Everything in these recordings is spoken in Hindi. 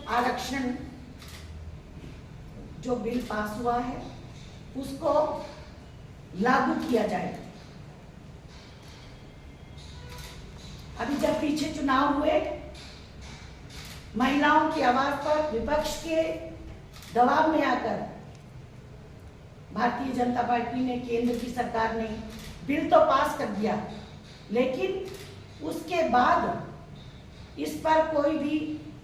आरक्षण जो बिल पास हुआ है उसको लागू किया जाए। अभी जब पीछे चुनाव हुए, महिलाओं की आवाज पर विपक्ष के दबाव में आकर भारतीय जनता पार्टी ने, केंद्र की सरकार ने बिल तो पास कर दिया, लेकिन उसके बाद इस पर कोई भी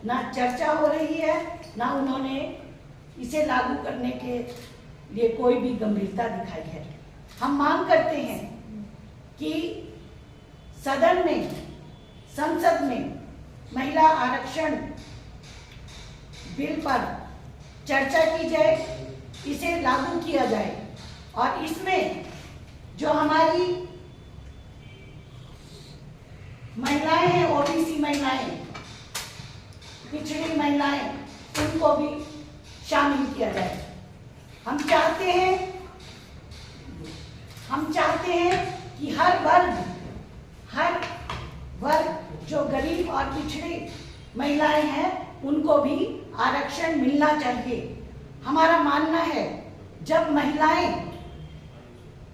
ना चर्चा हो रही है, ना उन्होंने इसे लागू करने के लिए कोई भी गंभीरता दिखाई है। हम मांग करते हैं कि सदन में, संसद में महिला आरक्षण बिल पर चर्चा की जाए, इसे लागू किया जाए और इसमें जो हमारी महिलाएं हैं, ओबीसी महिलाएं, पिछड़ी महिलाएं, उनको भी शामिल किया जाए। हम चाहते हैं कि हर वर्ग जो गरीब और पिछड़ी महिलाएं हैं उनको भी आरक्षण मिलना चाहिए। हमारा मानना है जब महिलाएं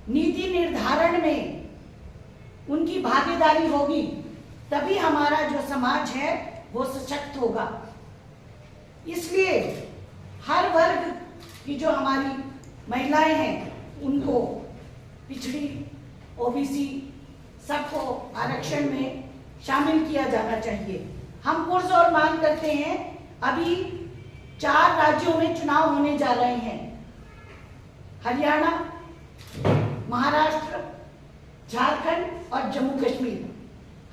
नीति निर्धारण में उनकी भागीदारी होगी तभी हमारा जो समाज है वो सशक्त होगा। इसलिए हर वर्ग की जो हमारी महिलाएं हैं उनको, पिछड़ी, ओबीसी, सबको आरक्षण में शामिल किया जाना चाहिए। हम पुरजोर मांग करते हैं, अभी 4 राज्यों में चुनाव होने जा रहे हैं, हरियाणा, महाराष्ट्र, झारखंड और जम्मू कश्मीर।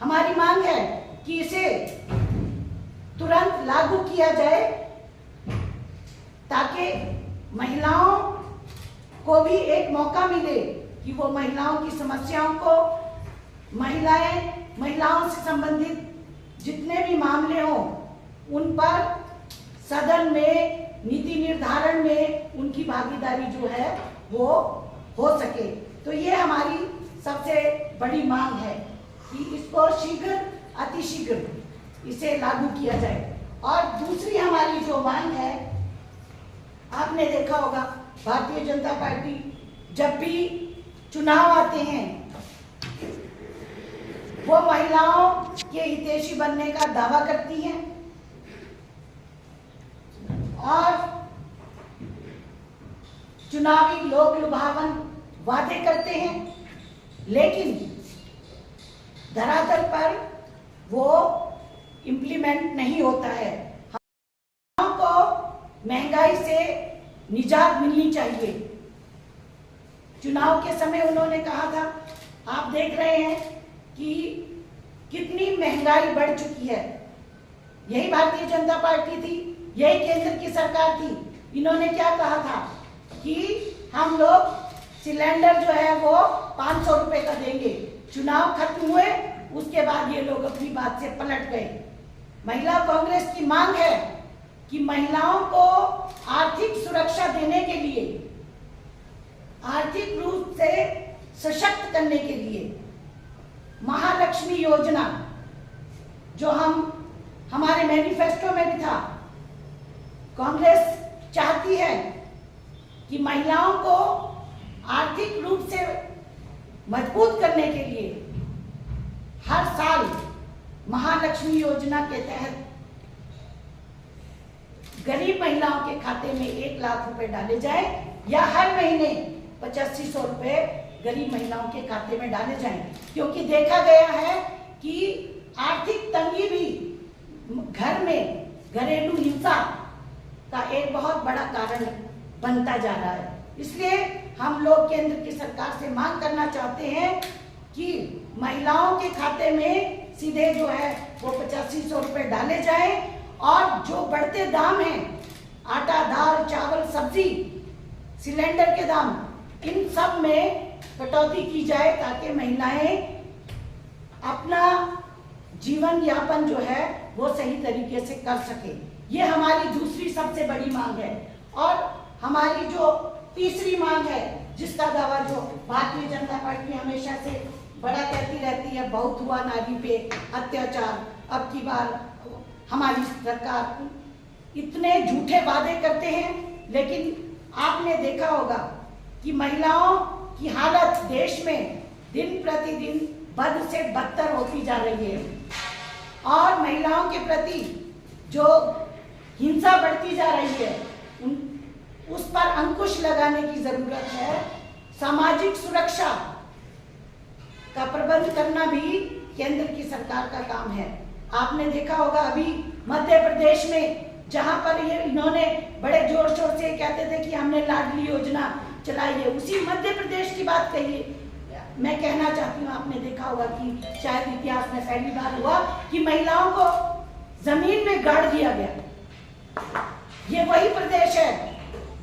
हमारी मांग है कि इसे तुरंत लागू किया जाए ताकि महिलाओं को भी एक मौका मिले कि वो महिलाओं की समस्याओं को, महिलाओं से संबंधित जितने भी मामले हों उन पर सदन में, नीति निर्धारण में उनकी भागीदारी जो है वो हो सके। तो ये हमारी सबसे बड़ी मांग है कि इसको शीघ्र, अतिशीघ्र इसे लागू किया जाए। और दूसरी हमारी जो मांग है, आपने देखा होगा भारतीय जनता पार्टी जब भी चुनाव आते हैं वो महिलाओं के हितैषी बनने का दावा करती है और चुनावी लोक लुभावन वादे करते हैं, लेकिन धरातल पर वो इम्प्लीमेंट नहीं होता है। हम को महंगाई से निजात मिलनी चाहिए। चुनाव के समय उन्होंने कहा था, आप देख रहे हैं कि कितनी महंगाई बढ़ चुकी है। यही भारतीय जनता पार्टी थी, यही केंद्र की सरकार थी। इन्होंने क्या कहा था कि हम लोग सिलेंडर जो है वो 500 रुपए का देंगे। चुनाव खत्म हुए, उसके बाद ये लोग अपनी बात से पलट गए। महिला कांग्रेस की मांग है कि महिलाओं को आर्थिक सुरक्षा देने के लिए, आर्थिक रूप से सशक्त करने के लिए महालक्ष्मी योजना, जो हमारे मैनिफेस्टो में भी था, कांग्रेस चाहती है कि महिलाओं को आर्थिक रूप से मजबूत करने के लिए हर साल महालक्ष्मी योजना के तहत गरीब महिलाओं के खाते में 1 लाख रुपए डाले जाए या हर महीने 8500 रुपए गरीब महिलाओं के खाते में डाले जाएं। क्योंकि देखा गया है कि आर्थिक तंगी भी घर में घरेलू हिंसा का एक बहुत बड़ा कारण बनता जा रहा है। इसलिए हम लोग केंद्र की सरकार से मांग करना चाहते हैं कि महिलाओं के खाते में सीधे जो है वो 8500 रुपए डाले जाएं और जो बढ़ते दाम हैं, आटा, दाल, चावल, सब्जी, सिलेंडर के दाम, इन सब में कटौती की जाए ताकि महिलाएं अपना जीवन यापन जो है वो सही तरीके से कर सके। ये हमारी दूसरी सबसे बड़ी मांग है। और हमारी जो तीसरी मांग है, जिसका दावा जो भारतीय जनता पार्टी हमेशा से बड़ा कहती रहती है, बहुत हुआ नारी पे अत्याचार, अब की बार हमारी सरकार इतने झूठे वादे करते हैं, लेकिन आपने देखा होगा कि महिलाओं की हालत देश में दिन प्रतिदिन बद से बदतर होती जा रही है और महिलाओं के प्रति जो हिंसा बढ़ती जा रही है उस पर अंकुश लगाने की जरूरत है। सामाजिक सुरक्षा का प्रबंध करना भी केंद्र की सरकार का काम है। आपने देखा होगा अभी मध्य प्रदेश में जहां पर ये इन्होंने बड़े जोर शोर से कहते थे कि हमने लाडली योजना चलाई है, उसी मध्य प्रदेश की बात कहिए। मैं कहना चाहती हूँ, आपने देखा होगा कि शायद इतिहास में पहली बार हुआ कि महिलाओं को जमीन में गाड़ दिया गया। ये वही प्रदेश है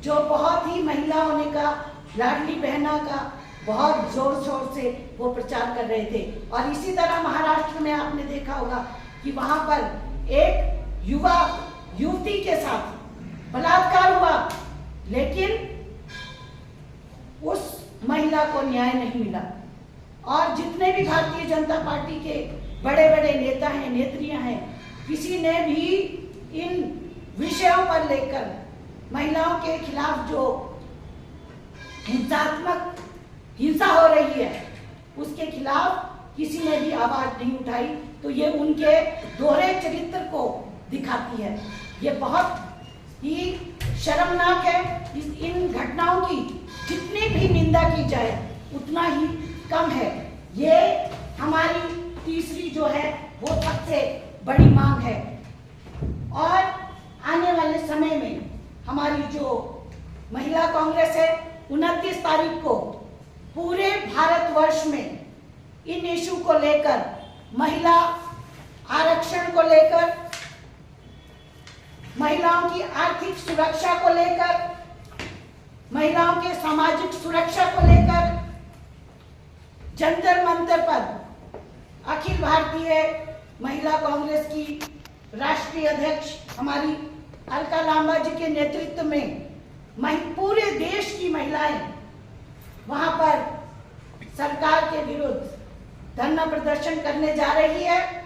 जो बहुत ही महिला होने का, लाडली बहना का बहुत जोर शोर से वो प्रचार कर रहे थे। और इसी तरह महाराष्ट्र में आपने देखा होगा कि वहां पर एक युवा युवती के साथ बलात्कार हुआ, लेकिन उस महिला को न्याय नहीं मिला। और जितने भी भारतीय जनता पार्टी के बड़े बड़े नेता हैं, नेत्रियां हैं, किसी ने भी इन विषयों पर लेकर महिलाओं के खिलाफ जो हिंसात्मक हिंसा हो रही है उसके खिलाफ किसी ने भी आवाज नहीं उठाई। तो ये उनके दोहरे चरित्र को दिखाती है। ये बहुत ही शर्मनाक है। इन घटनाओं की जितनी भी निंदा की जाए उतना ही कम है। ये हमारी तीसरी जो है वो सबसे बड़ी मांग है। और आने वाले समय में हमारी जो महिला कांग्रेस है 29 तारीख को पूरे भारतवर्ष में इन इशू को लेकर, महिला आरक्षण को लेकर, महिलाओं की आर्थिक सुरक्षा को लेकर, महिलाओं के सामाजिक सुरक्षा को लेकर जंतर मंतर पर अखिल भारतीय महिला कांग्रेस की राष्ट्रीय अध्यक्ष हमारी अलका लांबा जी के नेतृत्व में पूरे देश की महिलाएं वहां पर सरकार के विरुद्ध धरना प्रदर्शन करने जा रही है।